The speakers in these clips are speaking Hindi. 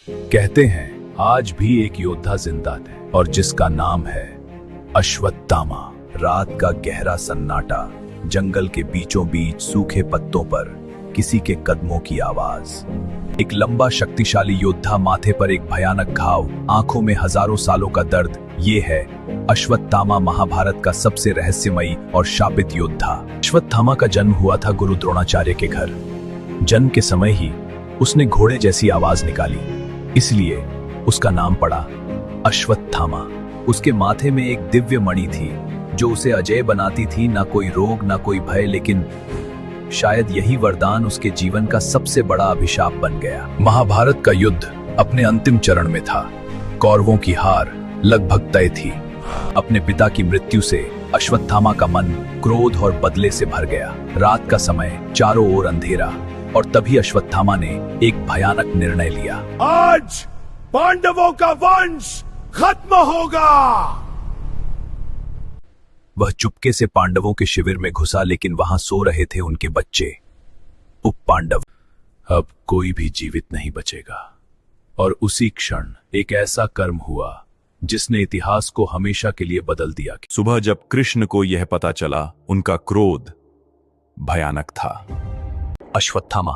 कहते हैं आज भी एक योद्धा जिंदा है और जिसका नाम है अश्वत्थामा। रात का गहरा सन्नाटा, जंगल के बीचों बीच सूखे पत्तों पर किसी के कदमों की आवाज। एक लंबा शक्तिशाली योद्धा, माथे पर एक भयानक घाव, आंखों में हजारों सालों का दर्द। ये है अश्वत्थामा, महाभारत का सबसे रहस्यमयी और शापित योद्धा। अश्वत्थामा का जन्म हुआ था गुरु द्रोणाचार्य के घर। जन्म के समय ही उसने घोड़े जैसी आवाज निकाली, इसलिए उसका नाम पड़ा अश्वत्थामा। उसके माथे में एक दिव्य मणि थी जो उसे अजय बनाती थी। ना कोई रोग, ना कोई भय, लेकिन शायद यही वरदान उसके जीवन का सबसे बड़ा अभिशाप बन गया। महाभारत का युद्ध अपने अंतिम चरण में था। कौरवों की हार लगभग तय थी। अपने पिता की मृत्यु से अश्वत्थामा का मन क्रोध और बदले से भर गया। रात का समय, चारों ओर अंधेरा, और तभी अश्वत्थामा ने एक भयानक निर्णय लिया। आज पांडवों का वंश खत्म होगा। वह चुपके से पांडवों के शिविर में घुसा, लेकिन वहां सो रहे थे उनके बच्चे, उप पांडव। अब कोई भी जीवित नहीं बचेगा। और उसी क्षण एक ऐसा कर्म हुआ जिसने इतिहास को हमेशा के लिए बदल दिया। सुबह जब कृष्ण को यह पता चला, उनका क्रोध भयानक था। अश्वत्थामा,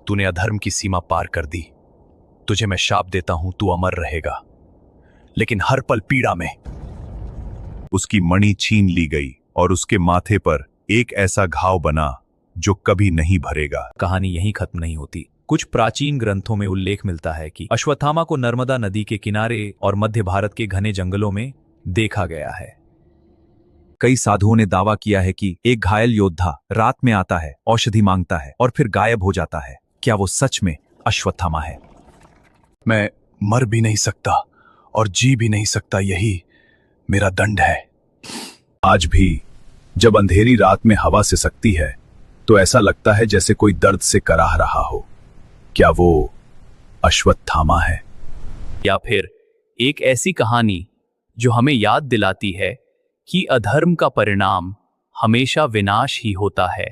तूने अधर्म की सीमा पार कर दी। तुझे मैं शाप देता हूं, तू अमर रहेगा, लेकिन हर पल पीड़ा में। उसकी मणि छीन ली गई और उसके माथे पर एक ऐसा घाव बना जो कभी नहीं भरेगा। कहानी यहीं खत्म नहीं होती। कुछ प्राचीन ग्रंथों में उल्लेख मिलता है कि अश्वत्थामा को नर्मदा नदी के किनारे और मध्य भारत के घने जंगलों में देखा गया है। कई साधुओं ने दावा किया है कि एक घायल योद्धा रात में आता है, औषधि मांगता है और फिर गायब हो जाता है। क्या वो सच में अश्वत्थामा है? मैं मर भी नहीं सकता और जी भी नहीं सकता, यही मेरा दंड है। आज भी जब अंधेरी रात में हवा सिसकती है तो ऐसा लगता है जैसे कोई दर्द से कराह रहा हो। क्या वो अश्वत्थामा है? या फिर एक ऐसी कहानी जो हमें याद दिलाती है कि अधर्म का परिणाम हमेशा विनाश ही होता है।